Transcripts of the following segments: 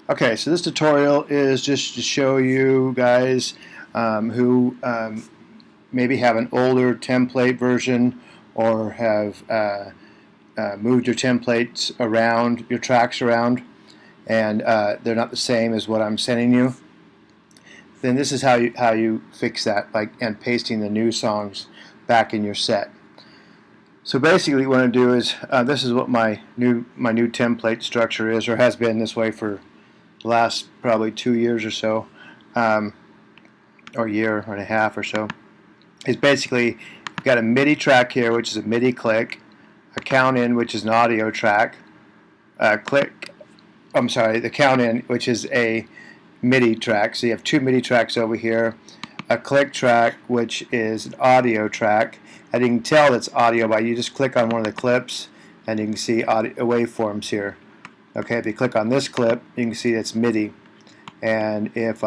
Okay, so this tutorial is just to show you guys who maybe have an older template version or have moved your templates around, your tracks around, and they're not the same as what I'm sending you. Then this is how you fix that, and pasting the new songs back in your set. So basically, what I do is this is what my new template structure is, or has been this way for the last probably 2 years or so, or a year and a half or so. Is basically you've got a MIDI track here, which is a MIDI click, a count in, which is an audio track, the count in, which is a MIDI track. So you have two MIDI tracks over here, a click track, which is an audio track. And you can tell it's audio by you just click on one of the clips, and you can see audio waveforms here. Okay, if you click on this clip, you can see it's MIDI. And if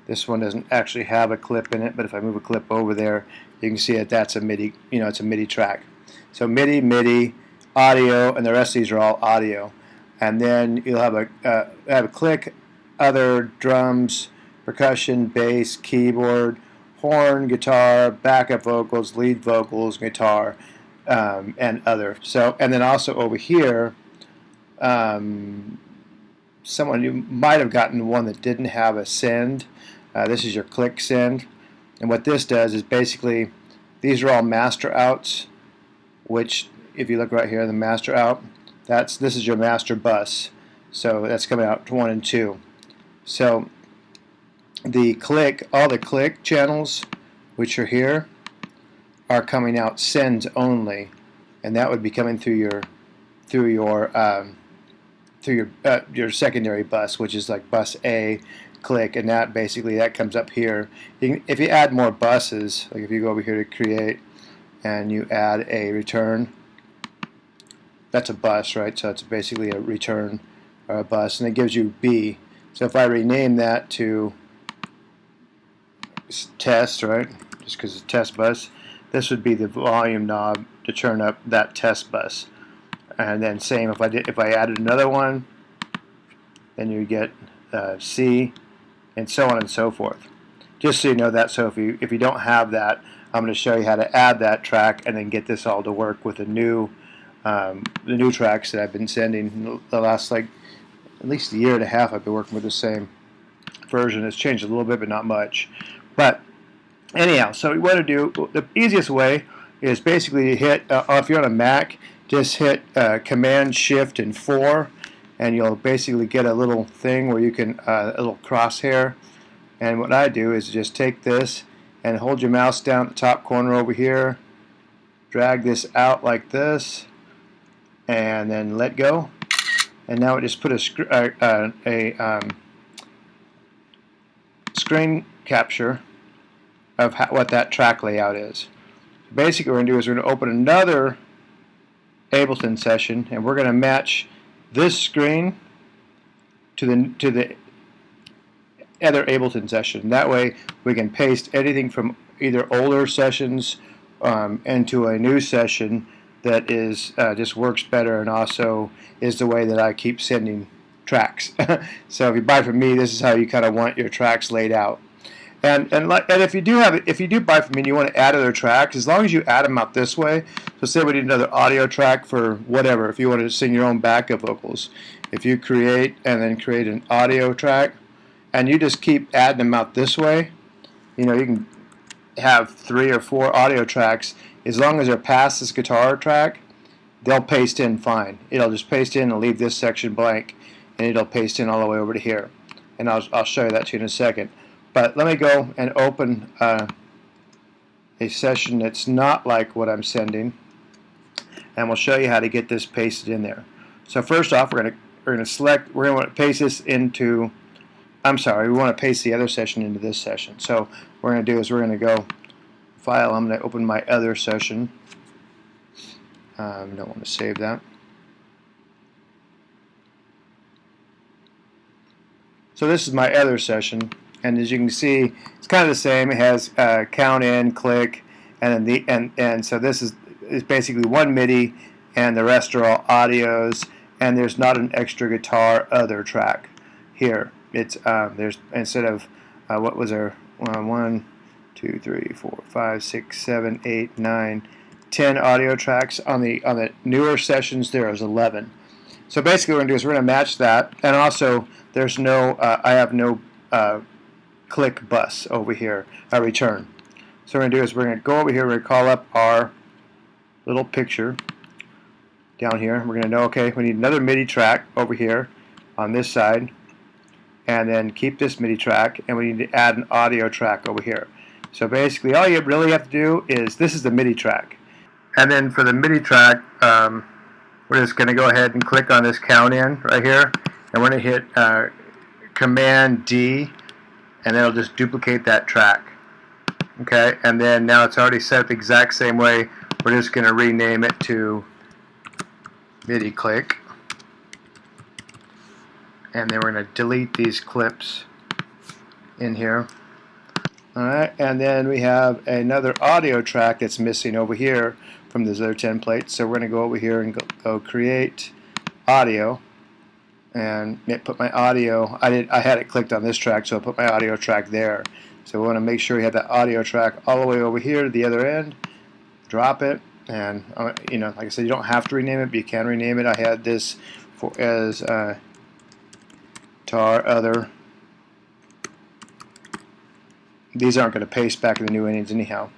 this one doesn't actually have a clip in it, but if I move a clip over there, you can see that that's a MIDI. It's a MIDI track. So MIDI, audio, and the rest of these are all audio. And then you'll have a click, other, drums, percussion, bass, keyboard, horn, guitar, backup vocals, lead vocals, guitar, and other. So, and then also over here, someone, you might have gotten one that didn't have a send. This is your click send, and what this does is basically these are all master outs, which if you look right here, the master out, this is your master bus, so that's coming out to 1 and 2. So all the click channels, which are here, are coming out sends only, and that would be coming through your secondary bus, which is like bus A, click, and that comes up here. If you add more buses, like if you go over here to create and you add a return, that's a bus, right? So it's basically a return or a bus, and it gives you B. So if I rename that to test, right, just because it's test bus, this would be the volume knob to turn up that test bus. And then same if I added another one, then you get C, and so on and so forth. Just so you know that. So if you don't have that, I'm going to show you how to add that track and then get this all to work with the new tracks that I've been sending the last at least a year and a half. I've been working with the same version. It's changed a little bit, but not much. But anyhow, so what you want to do, the easiest way is basically to hit, if you're on a Mac, just hit Command Shift and 4, and you'll basically get a little thing where you can, a little crosshair. And what I do is just take this and hold your mouse down at the top corner over here, drag this out like this, and then let go. And now it just put a screen capture of what that track layout is. Basically what we're going to do is we're going to open another Ableton session, and we're going to match this screen to the other Ableton session. That way we can paste anything from either older sessions into a new session that is just works better, and also is the way that I keep sending tracks. So if you buy from me, this is how you kind of want your tracks laid out. And if you do buy from me and you want to add other tracks, as long as you add them out this way, so say we need another audio track for whatever, if you want to sing your own backup vocals, if you create an audio track, and you just keep adding them out this way, you can have 3 or 4 audio tracks. As long as they're past this guitar track, they'll paste in fine. It'll just paste in and leave this section blank, and it'll paste in all the way over to here. And I'll show you that to you in a second. But let me go and open a session that's not like what I'm sending, and we'll show you how to get this pasted in there. So first off, we're going to want to paste this into. We want to paste the other session into this session. So what we're going to do is we're going to go File. I'm going to open my other session. Don't want to save that. So this is my other session. And as you can see, it's kind of the same. It has count in, click, and then so this is basically one MIDI, and the rest are all audios. And there's not an extra guitar other track here. It's there's instead of what was there 1, 2, 3, 4, 5, 6, 7, 8, 9, 10 audio tracks. On the newer sessions there is 11. So basically what we're going to do is we're going to match that, and also there's no I have no click bus over here, return. So what we're going to do is we're going to go over here, we're going to call up our little picture down here. We're going to know, okay, we need another MIDI track over here on this side, and then keep this MIDI track, and we need to add an audio track over here. So basically all you really have to do is, this is the MIDI track, and then for the MIDI track we're just going to go ahead and click on this count in right here, and we're going to hit Command D, and it'll just duplicate that track. Okay, and then now it's already set the exact same way. We're just going to rename it to MIDI click, and then we're going to delete these clips in here. Alright, and then we have another audio track that's missing over here from this other template. So we're going to go over here and go create audio, and put my audio. I had it clicked on this track, so I'll put my audio track there. So we want to make sure we have that audio track all the way over here to the other end. Drop it, and you know, like I said, you don't have to rename it, but you can rename it. I had this as tar other. These aren't going to paste back in the new innings anyhow.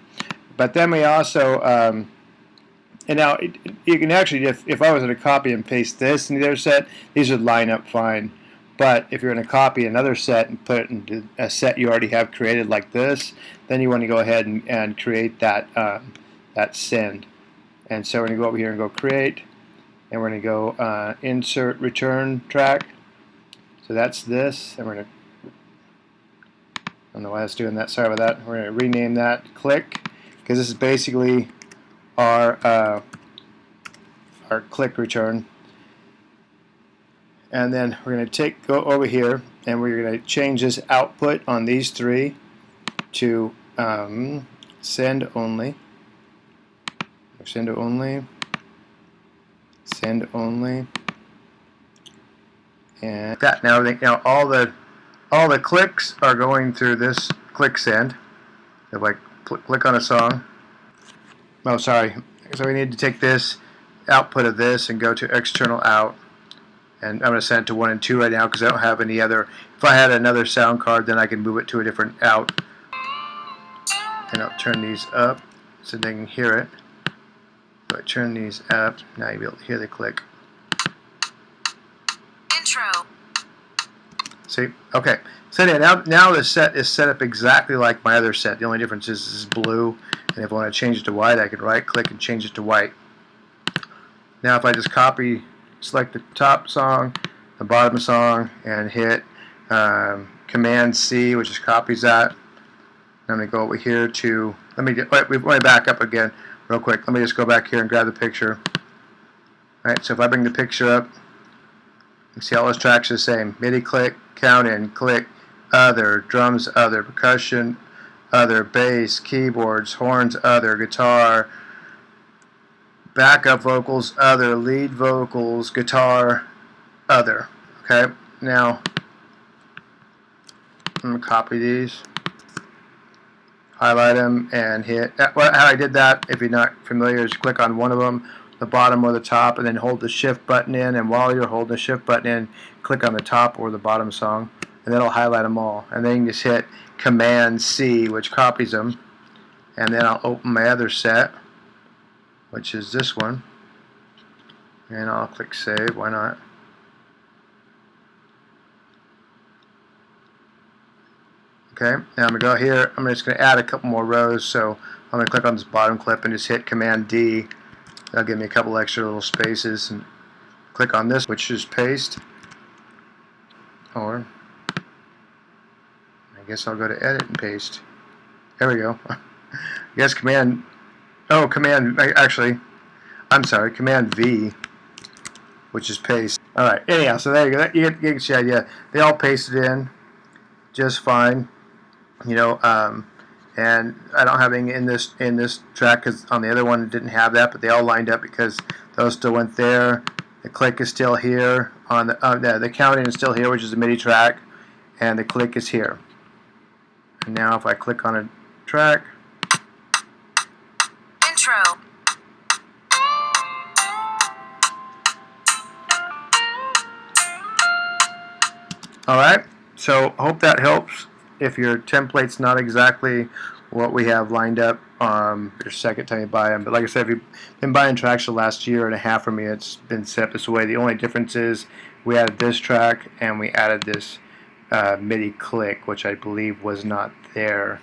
But then we also, and now you can actually, if I was going to copy and paste this in the other set, these would line up fine. But if you're going to copy another set and put it into a set you already have created like this, then you want to go ahead and create that that send. And so we're going to go over here and go create, and we're going to go insert return track. So that's this, and we're going to, I don't know why I was doing that, sorry about that. We're going to rename that click, because this is basically our click return. And then we're going to go over here, and we're going to change this output on these three to send only, send only, send only, and that. Now all the clicks are going through this click send. If I click on a song, oh sorry, so we need to take this output of this and go to external out, and I'm going to send it to 1 and 2 right now because I don't have any other. If I had another sound card, then I can move it to a different out, and I'll turn these up so they can hear it. So I turn these up, now you'll be able to hear the click. Intro. See? Okay. So now the set is set up exactly like my other set. The only difference is this is blue, and if I want to change it to white, I can right click and change it to white. Now if I just select the top song, the bottom song, and hit Command C, which just copies that. I'm going to go over here to, let me back up again real quick. Let me just go back here and grab the picture. Alright, so if I bring the picture up, you can see all those tracks are the same. MIDI click, count in, click, other, drums, other, percussion, other, bass, keyboards, horns, other, guitar, backup vocals, other, lead vocals, guitar, other. Okay, now I'm going to copy these, highlight them, and hit. How I did that, if you're not familiar, is click on one of them, the bottom or the top, and then hold the shift button in, and while you're holding the shift button in, click on the top or the bottom song, and that'll highlight them all. And then you can just hit Command C, which copies them, and then I'll open my other set, which is this one, and I'll click save. Why not? Okay, now I'm going to go here. I'm just going to add a couple more rows, so I'm going to click on this bottom clip and just hit Command D. That'll give me a couple extra little spaces, and click on this, which is paste, or I guess I'll go to edit and paste. There we go. I guess Command V, which is paste. Alright, anyhow, so there you go. You get the idea. They all pasted in just fine. You know, and I don't have any in this track because on the other one it didn't have that, but they all lined up because those still went there. The click is still here on the counting is still here, which is the MIDI track, and the click is here. And now if I click on a track, intro. Alright, so hope that helps. If your template's not exactly what we have lined up, your second time you buy them. But like I said, if you've been buying tracks the last year and a half from me, it's been set this way. The only difference is we added this track and we added this MIDI click, which I believe was not there,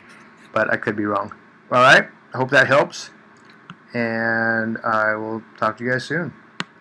but I could be wrong. Alright, I hope that helps, and I will talk to you guys soon.